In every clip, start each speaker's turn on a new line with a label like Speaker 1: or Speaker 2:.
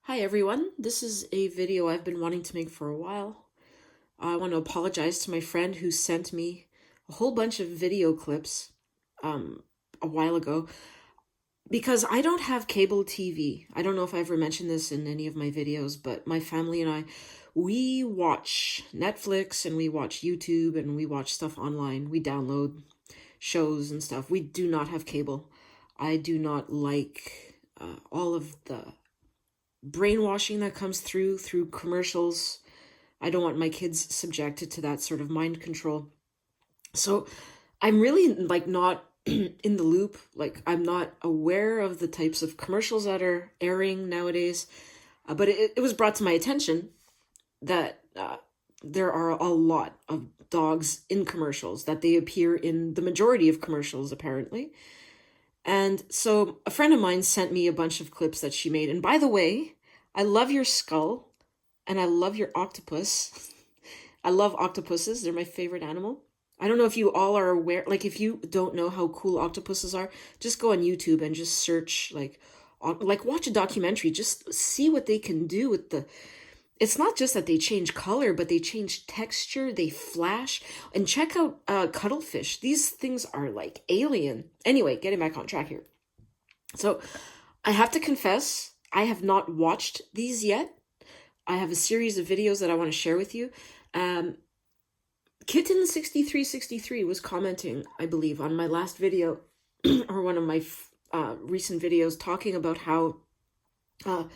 Speaker 1: Hi everyone, this is a video I've been wanting to make for a while. I want to apologize to my friend who sent me a whole bunch of video clips um, a while ago because I don't have cable TV. I don't know if I ever mentioned this in any of my videos, but my family and I, we watch Netflix and we watch YouTube and we watch stuff online. We download shows and stuff. We do not have cable. I do not like all of the brainwashing that comes through commercials. I don't want my kids subjected to that sort of mind control. So I'm really like not in the loop. Like I'm not aware of the types of commercials that are airing nowadays. But it was brought to my attention that there are a lot of dogs in commercials, that they appear in the majority of commercials, apparently. And so a friend of mine sent me a bunch of clips that she made. And by the way, I love your skull and I love your octopus. I love octopuses. They're my favorite animal. I don't know if you all are aware, like if you don't know how cool octopuses are, just go on YouTube and just search like watch a documentary, just see what they can do with the it's not just that they change color, but they change texture, they flash. And check out cuttlefish. These things are like alien. Anyway, getting back on track here. So I have to confess, I have not watched these yet. I have a series of videos that I want to share with you. Kitten6363 was commenting, I believe, on my last video or one of my recent videos talking about how a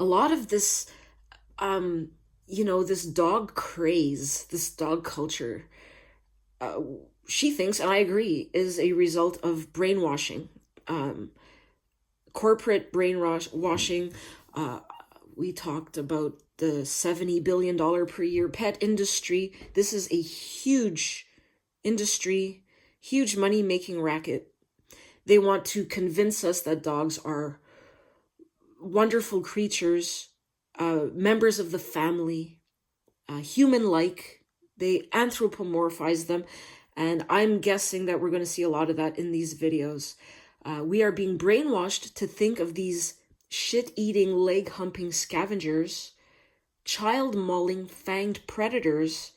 Speaker 1: lot of this this dog craze, this dog culture, she thinks, and I agree, is a result of brainwashing, corporate brainwashing. We talked about the $70 billion per year pet industry. This is a huge industry, huge money-making racket. They want to convince us that dogs are wonderful creatures, members of the family, human-like. They anthropomorphize them, and I'm guessing that we're going to see a lot of that in these videos. We are being brainwashed to think of these shit-eating, leg-humping scavengers, child-mauling, fanged predators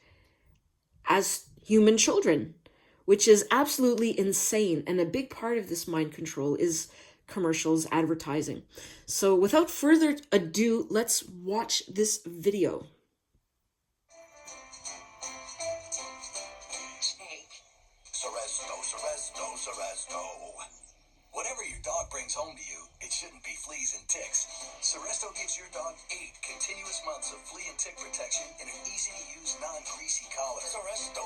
Speaker 1: as human children, which is absolutely insane. And a big part of this mind control is commercials, advertising. So without further ado, let's watch this video.
Speaker 2: Seresto. Whatever your dog brings home to you, it shouldn't be fleas and ticks. Seresto gives your dog 8 continuous months of flea and tick protection in an easy-to-use, non-greasy collar. Seresto.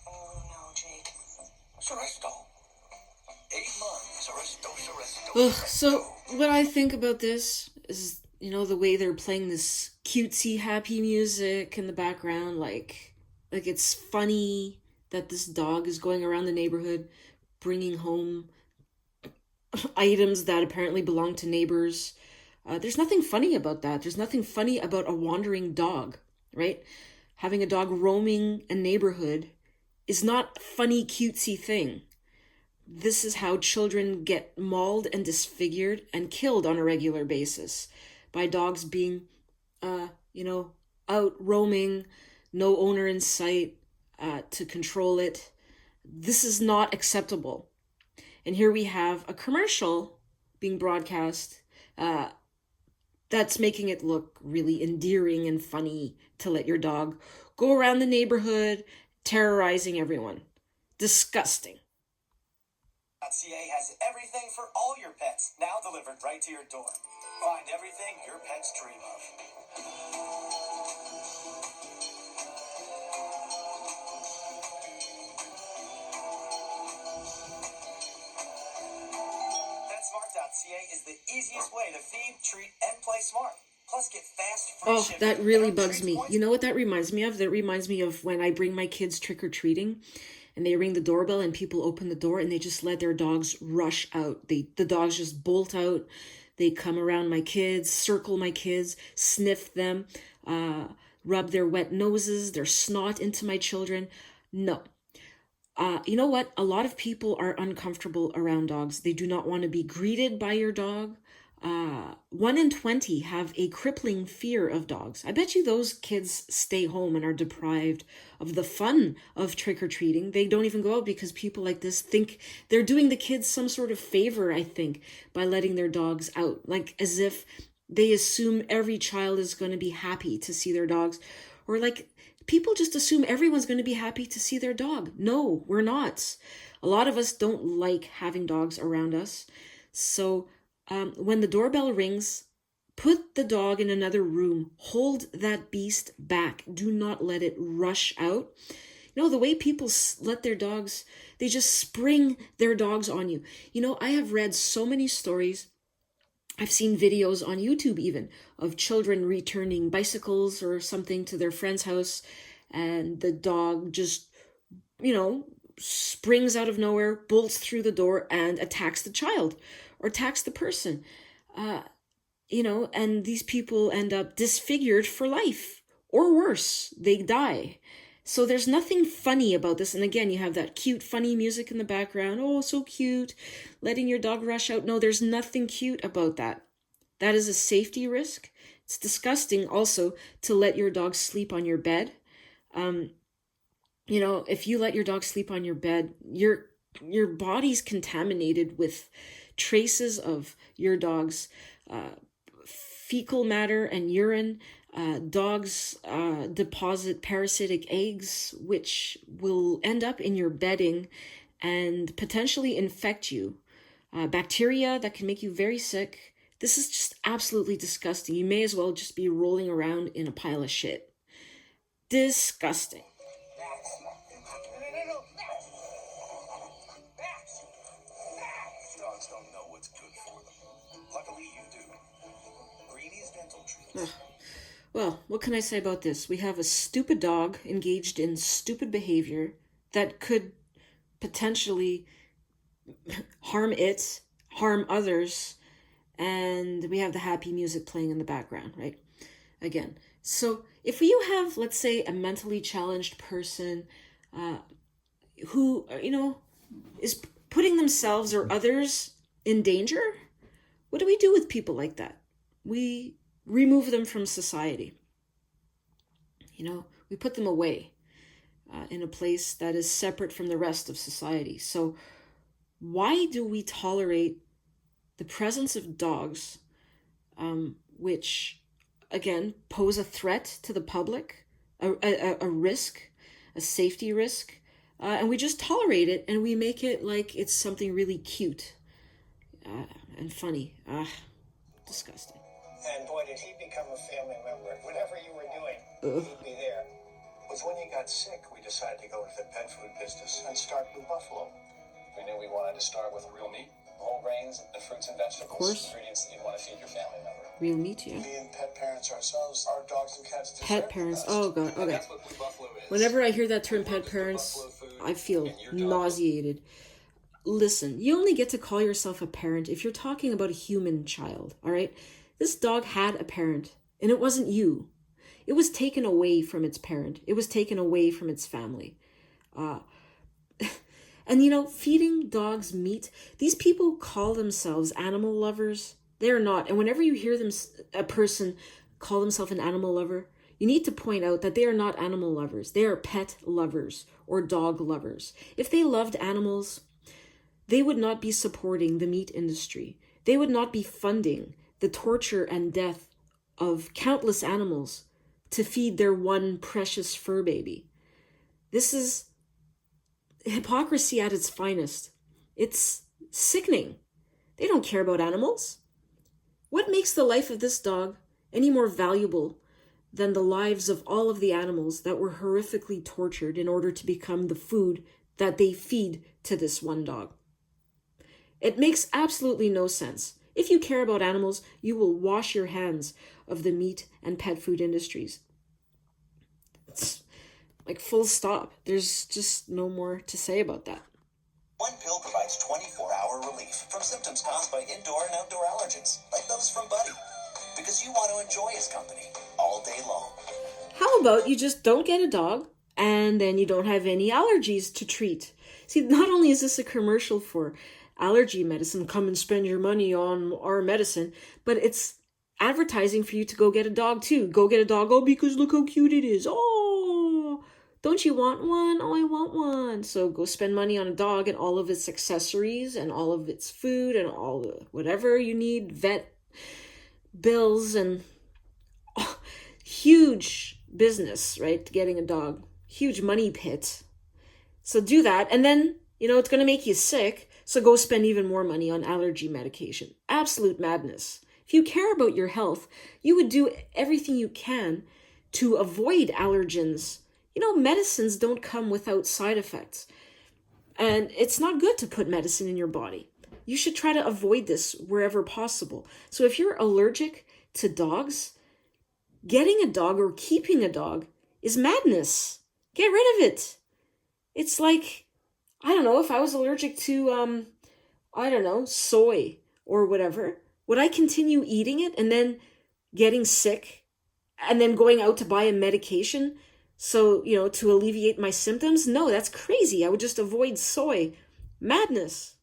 Speaker 3: Oh, no, Jake.
Speaker 2: Seresto. 8 months. Seresto.
Speaker 1: Ugh, so what I think about this is, the way they're playing this cutesy, happy music in the background, like it's funny that this dog is going around the neighborhood bringing home items that apparently belong to neighbors. There's nothing funny about that. There's nothing funny about a wandering dog, right? Having a dog roaming a neighborhood is not a funny, cutesy thing. This is how children get mauled and disfigured and killed on a regular basis by dogs being, out roaming, no owner in sight to control it. This is not acceptable. And here we have a commercial being broadcast that's making it look really endearing and funny to let your dog go around the neighborhood terrorizing everyone. Disgusting.
Speaker 2: .ca has everything for all your pets, now delivered right to your door. Find everything your pets dream of. PetSmart.ca is the easiest way to feed, treat, and play smart. Plus, get fast, free
Speaker 1: Oh,
Speaker 2: shipping.
Speaker 1: that really bugs me. You know what that reminds me of? That reminds me of when I bring my kids trick-or-treating and they ring the doorbell and people open the door and they just let their dogs rush out. The dogs just bolt out. They come around my kids, circle my kids, sniff them, rub their wet noses, their snot into my children. No. You know what? A lot of people are uncomfortable around dogs. They do not want to be greeted by your dog. 1 in 20 have a crippling fear of dogs. I bet you those kids stay home and are deprived of the fun of trick-or-treating. They don't even go out because people like this think they're doing the kids some sort of favor, I think, by letting their dogs out. Like as if they assume every child is going to be happy to see their dogs. Or like people just assume everyone's going to be happy to see their dog. No, we're not. A lot of us don't like having dogs around us. So when the doorbell rings, put the dog in another room. Hold that beast back. Do not let it rush out. You know, the way people let their dogs, they just spring their dogs on you. You know, I have read so many stories. I've seen videos on YouTube even of children returning bicycles or something to their friend's house, and the dog just, you know, springs out of nowhere, bolts through the door, and attacks the child or attacks the person. You know, and these people end up disfigured for life, or worse, they die. So there's nothing funny about this. And again, you have that cute, funny music in the background. Oh, so cute. Letting your dog rush out. No, there's nothing cute about that. That is a safety risk. It's disgusting also to let your dog sleep on your bed. You know, if you let your dog sleep on your bed, your body's contaminated with traces of your dog's fecal matter and urine. Dogs deposit parasitic eggs, which will end up in your bedding and potentially infect you. Bacteria that can make you very sick. This is just absolutely disgusting. You may as well just be rolling around in a pile of shit. Disgusting.
Speaker 2: Dogs don't know what's good for them. Luckily you do. Greeny's dental treats.
Speaker 1: Well, what can I say about this? We have a stupid dog engaged in stupid behavior that could potentially harm it, harm others, and we have the happy music playing in the background, right? Again, so if you have, let's say, a mentally challenged person who, you know, is putting themselves or others in danger, what do we do with people like that? We remove them from society. You know, we put them away in a place that is separate from the rest of society. So why do we tolerate the presence of dogs, which, again, pose a threat to the public, a risk, a safety risk, and we just tolerate it and we make it like it's something really cute and funny. Disgusting.
Speaker 4: And boy, did he become a family member. Whatever you were doing, he'd be there.
Speaker 2: It was when you got sick, we decided to go into the pet food business and start Blue Buffalo. We knew we wanted to start with real meat, whole grains, and fruits and vegetables.
Speaker 1: Of course.
Speaker 2: Ingredients that you'd want to feed your family member.
Speaker 1: Real meat, yeah.
Speaker 2: Being pet parents ourselves, our dogs and cats deserve
Speaker 1: Pet parents. Oh, God. Okay.
Speaker 2: That's what Blue Buffalo is.
Speaker 1: Whenever I hear that term pet parents, I feel nauseated. Listen, you only get to call yourself a parent if you're talking about a human child, all right? This dog had a parent, and it wasn't you. It was taken away from its parent. It was taken away from its family. And, you know, feeding dogs meat, these people call themselves animal lovers. They're not. And whenever you hear them, a person call themselves an animal lover, you need to point out that they are not animal lovers. They are pet lovers or dog lovers. If they loved animals, they would not be supporting the meat industry. They would not be funding the torture and death of countless animals to feed their one precious fur baby. This is hypocrisy at its finest. It's sickening. They don't care about animals. What makes the life of this dog any more valuable than the lives of all of the animals that were horrifically tortured in order to become the food that they feed to this one dog? It makes absolutely no sense. If you care about animals, you will wash your hands of the meat and pet food industries. It's like full stop. There's just no more to say about that.
Speaker 2: One pill provides 24-hour relief from symptoms caused by indoor and outdoor allergens, like those from Buddy. Because you want to enjoy his company all day long.
Speaker 1: How about you just don't get a dog and then you don't have any allergies to treat? See, not only is this a commercial for allergy medicine. Come and spend your money on our medicine. But it's advertising for you to go get a dog too. Go get a dog. Oh, because look how cute it is. Oh, don't you want one? Oh, I want one. So go spend money on a dog and all of its accessories and all of its food and all the whatever you need, vet bills, and huge business, right? Getting a dog, huge money pit. So do that, and then, it's going to make you sick, so go spend even more money on allergy medication. Absolute madness. If you care about your health, you would do everything you can to avoid allergens. Medicines don't come without side effects, and it's not good to put medicine in your body. You should try to avoid this wherever possible. So if you're allergic to dogs, getting a dog or keeping a dog is madness. Get rid of it. It's like, I don't know, if I was allergic to, soy or whatever, would I continue eating it and then getting sick and then going out to buy a medication so, to alleviate my symptoms? No, that's crazy. I would just avoid soy. Madness.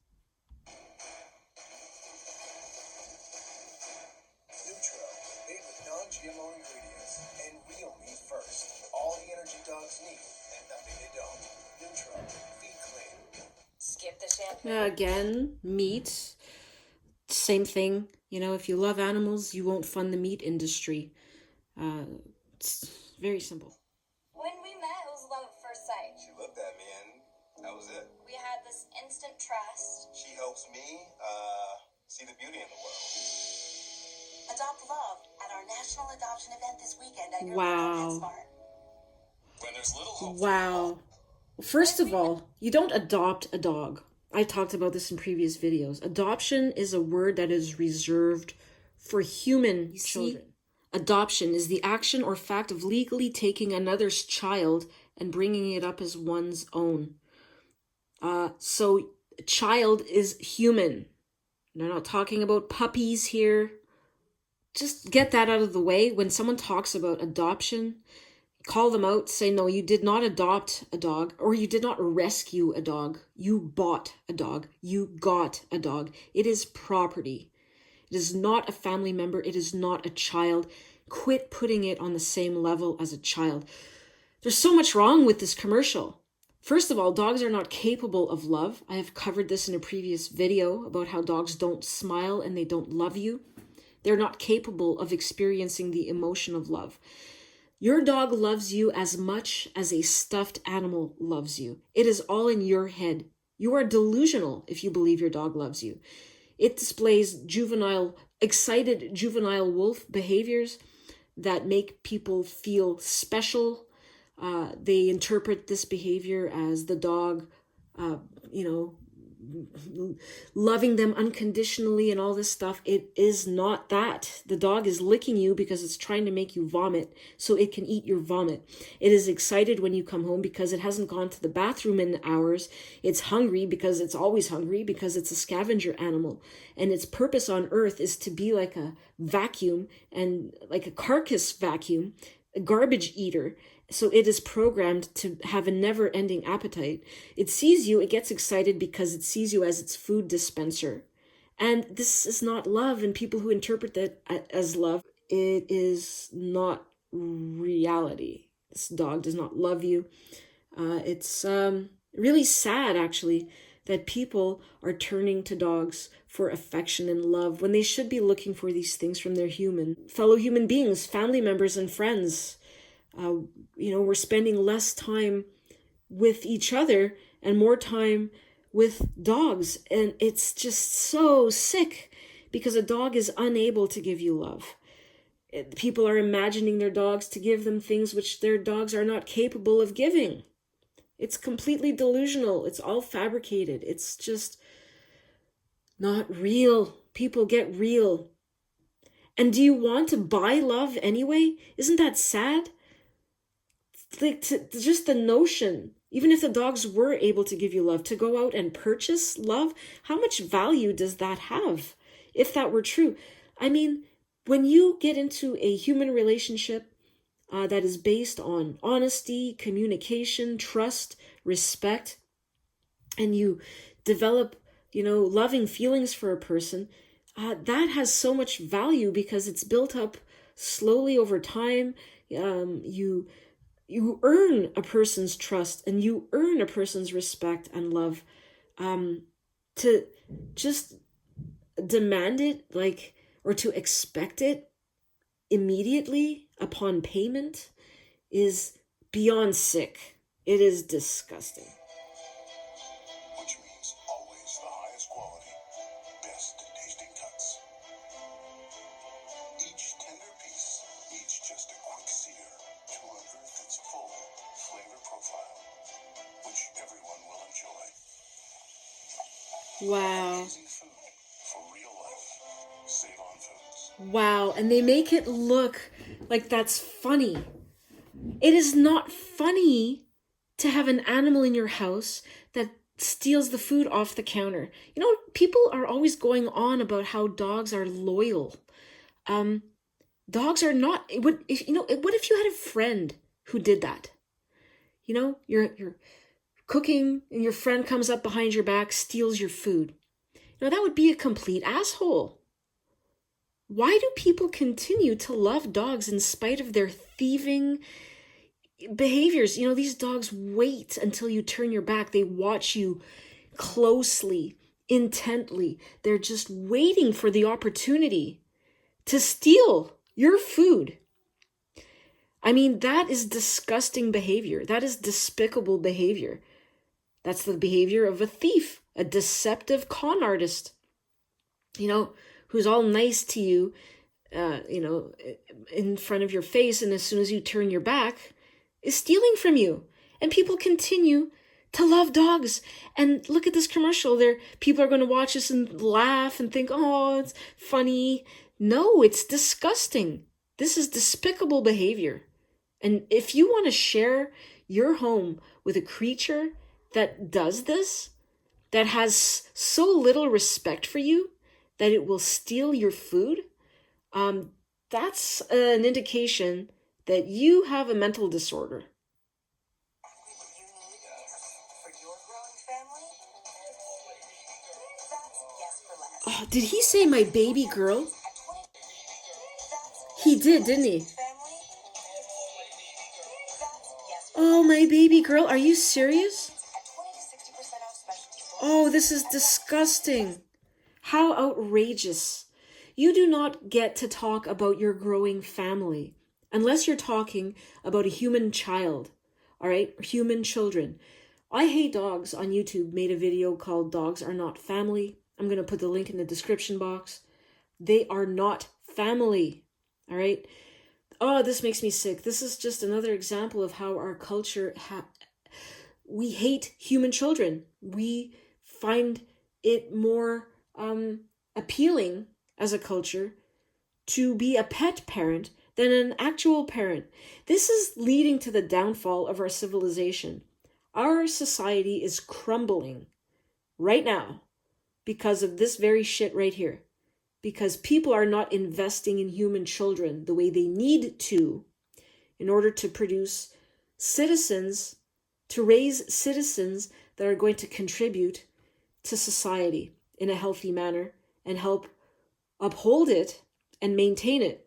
Speaker 2: Made with non-GMO ingredients and real meat first. All the energy dogs need and nothing they don't. Neutral, feed clean.
Speaker 3: Skip the shampoo.
Speaker 1: Again, meat. Same thing. If you love animals, you won't fund the meat industry. It's very simple.
Speaker 5: When we met, it was love at first sight.
Speaker 2: She looked at me and that was it.
Speaker 5: We had this instant trust.
Speaker 2: She helps me see the beauty in the world.
Speaker 3: Adopt Love at our national adoption event this weekend at your
Speaker 1: Wow.
Speaker 3: local PetSmart.
Speaker 2: When there's little hope.
Speaker 1: Wow. First of all, you don't adopt a dog. I talked about this in previous videos. Adoption is a word that is reserved for human children. Adoption is the action or fact of legally taking another's child and bringing it up as one's own. So child is human. They're not talking about puppies here. Just get that out of the way. When someone talks about adoption, call them out, say, no, you did not adopt a dog, or you did not rescue a dog. You bought a dog. You got a dog. It is property. It is not a family member. It is not a child. Quit putting it on the same level as a child. There's so much wrong with this commercial. First of all, dogs are not capable of love. I have covered this in a previous video about how dogs don't smile and they don't love you. They're not capable of experiencing the emotion of love. Your dog loves you as much as a stuffed animal loves you. It is all in your head. You are delusional if you believe your dog loves you. It displays excited juvenile wolf behaviors that make people feel special. They interpret this behavior as the dog, loving them unconditionally and all this stuff. It is not that. The dog is licking you because it's trying to make you vomit so it can eat your vomit. It is excited when you come home because it hasn't gone to the bathroom in hours. It's hungry because it's always hungry because it's a scavenger animal. And its purpose on earth is to be like a vacuum and like a carcass vacuum, a garbage eater. So it is programmed to have a never-ending appetite. It sees you, it gets excited because it sees you as its food dispenser. And this is not love, and people who interpret that as love, it is not reality. This dog does not love you. It's really sad, actually, that people are turning to dogs for affection and love when they should be looking for these things from their fellow human beings, family members and friends. We're spending less time with each other and more time with dogs. And it's just so sick because a dog is unable to give you love. People are imagining their dogs to give them things which their dogs are not capable of giving. It's completely delusional. It's all fabricated. It's just not real. People, get real. And do you want to buy love anyway? Isn't that sad? Just the notion, even if the dogs were able to give you love, to go out and purchase love, how much value does that have if that were true? I mean, when you get into a human relationship that is based on honesty, communication, trust, respect, and you develop, loving feelings for a person, that has so much value because it's built up slowly over time. You earn a person's trust and you earn a person's respect and love. To just demand it, or to expect it immediately upon payment is beyond sick. It is disgusting.
Speaker 2: Which means always the highest quality, best tasting cuts. Each tender piece needs just a quick sear to unearth its full flavor profile, which everyone will enjoy.
Speaker 1: Wow.
Speaker 2: Amazing food for real life. Save on Foods.
Speaker 1: Wow. And they make it look like that's funny. It is not funny to have an animal in your house that steals the food off the counter. People are always going on about how dogs are loyal. Dogs are not. What if you had a friend who did that? You're cooking and your friend comes up behind your back, steals your food. That would be a complete asshole. Why do people continue to love dogs in spite of their thieving behaviors? These dogs wait until you turn your back. They watch you closely, intently. They're just waiting for the opportunity to steal your food. That is disgusting behavior. That is despicable behavior. That's the behavior of a thief, a deceptive con artist, who's all nice to you, in front of your face. And as soon as you turn your back, is stealing from you. And people continue to love dogs. And look at this commercial there. People are going to watch this and laugh and think, oh, it's funny. No, it's disgusting. This is despicable behavior. And if you want to share your home with a creature that does this, that has so little respect for you, that it will steal your food, that's an indication that you have a mental disorder.
Speaker 3: For your growing family? That's yes for less.
Speaker 1: Oh, did he say my baby girl? He did, didn't he? Oh, my baby girl. Are you serious? Oh, this is disgusting. How outrageous. You do not get to talk about your growing family unless you're talking about a human child, all right? Human children. I Hate Dogs on YouTube made a video called Dogs Are Not Family. I'm going to put the link in the description box. They are not family, all right? Oh, this makes me sick. This is just another example of how our culture, we hate human children. We find it more appealing as a culture to be a pet parent than an actual parent. This is leading to the downfall of our civilization. Our society is crumbling right now because of this very shit right here. Because people are not investing in human children the way they need to in order to produce citizens, to raise citizens that are going to contribute to society in a healthy manner and help uphold it and maintain it.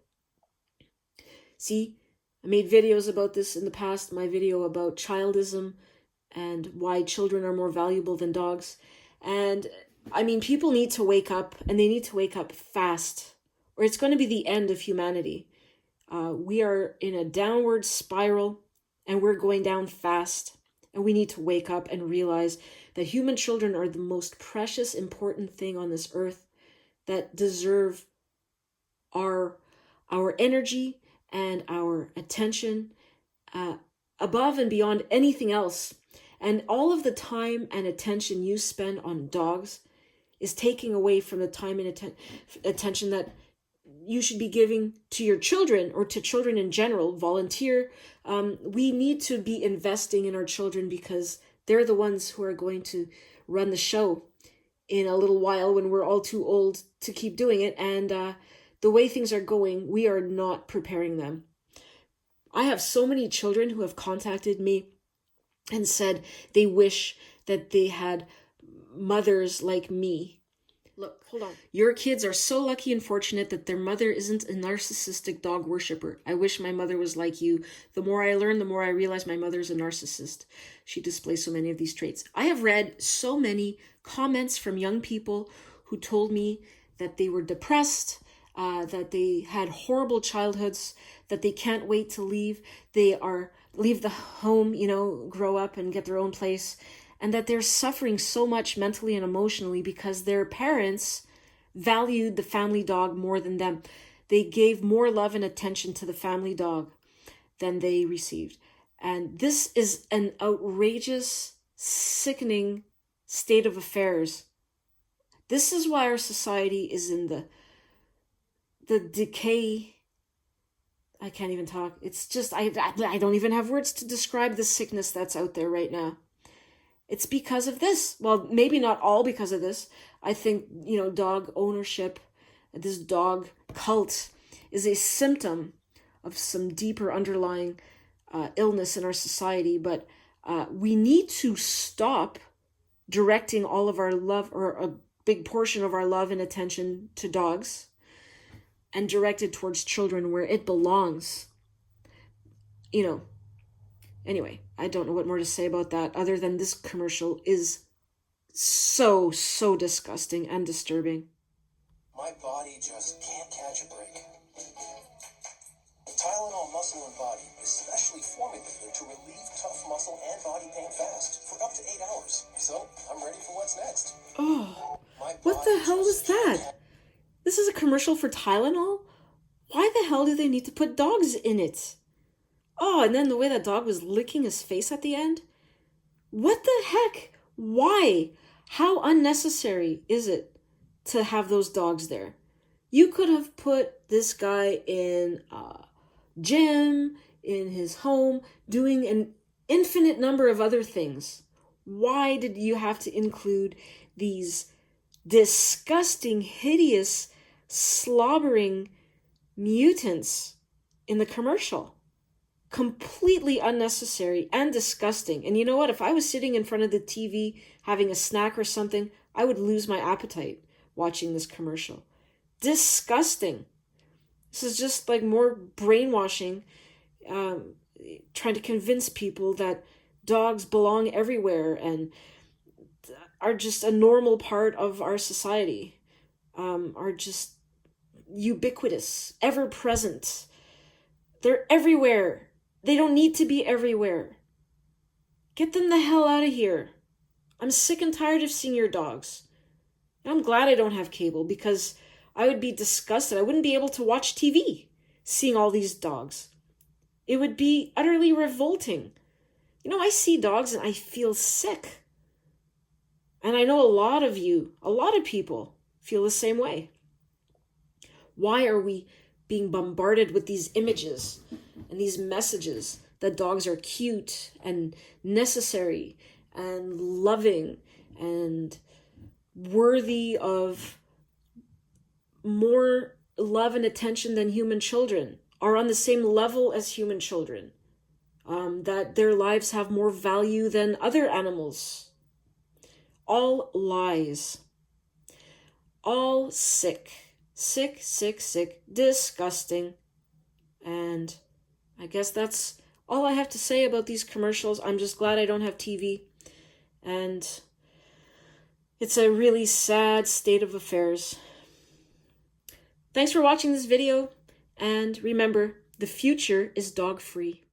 Speaker 1: See, I made videos about this in the past, my video about childism and why children are more valuable than dogs. And people need to wake up, and they need to wake up fast, or it's going to be the end of humanity. We are in a downward spiral, and we're going down fast, and we need to wake up and realize that human children are the most precious, important thing on this earth that deserve our energy and our attention above and beyond anything else. And all of the time and attention you spend on dogs is taking away from the time and attention that you should be giving to your children or to children in general. Volunteer. We need to be investing in our children because they're the ones who are going to run the show in a little while when we're all too old to keep doing it. And the way things are going, we are not preparing them. I have so many children who have contacted me and said they wish that they had mothers like me. Look, hold on. Your kids are so lucky and fortunate that their mother isn't a narcissistic dog worshiper. I wish my mother was like you. The more I learn, the more I realize my mother's a narcissist. She displays so many of these traits. I have read so many comments from young people who told me that they were depressed, that they had horrible childhoods, that they can't wait to leave. Leave the home, grow up and get their own place, and that they're suffering so much mentally and emotionally because their parents valued the family dog more than them. They gave more love and attention to the family dog than they received. And this is an outrageous, sickening state of affairs. This is why our society is in the decay. I can't even talk. It's just, I don't even have words to describe the sickness that's out there right now. It's because of this. Well, maybe not all because of this. I think, dog ownership, this dog cult, is a symptom of some deeper underlying illness in our society. But we need to stop directing all of our love, or a big portion of our love and attention, to dogs, and direct it towards children where it belongs. Anyway, I don't know what more to say about that other than this commercial is so disgusting and disturbing.
Speaker 2: My body just can't catch a break. Tylenol Muscle and Body is specially formulated to relieve tough muscle and body pain fast for up to 8 hours. So, I'm ready for what's next.
Speaker 1: Oh, what the hell was that? This is a commercial for Tylenol? Why the hell do they need to put dogs in it? Oh, and then the way that dog was licking his face at the end? What the heck? Why? How unnecessary is it to have those dogs there? You could have put this guy in a gym, in his home, doing an infinite number of other things. Why did you have to include these disgusting, hideous, slobbering mutants in the commercial? Completely unnecessary and disgusting. And you know what? If I was sitting in front of the TV having a snack or something, I would lose my appetite watching this commercial. Disgusting. This is just like more brainwashing, trying to convince people that dogs belong everywhere and are just a normal part of our society, are just ubiquitous, ever present. They're everywhere. They don't need to be everywhere. Get them the hell out of here. I'm sick and tired of seeing your dogs. And I'm glad I don't have cable, because I would be disgusted. I wouldn't be able to watch TV seeing all these dogs. It would be utterly revolting. I see dogs and I feel sick. And I know a lot of people feel the same way. Why are we being bombarded with these images and these messages that dogs are cute and necessary and loving and worthy of more love and attention than human children, are on the same level as human children, that their lives have more value than other animals? All lies. All sick. Sick, disgusting. And I guess that's all I have to say about these commercials. I'm just glad I don't have TV. And it's a really sad state of affairs. Thanks for watching this video. And remember, the future is dog-free.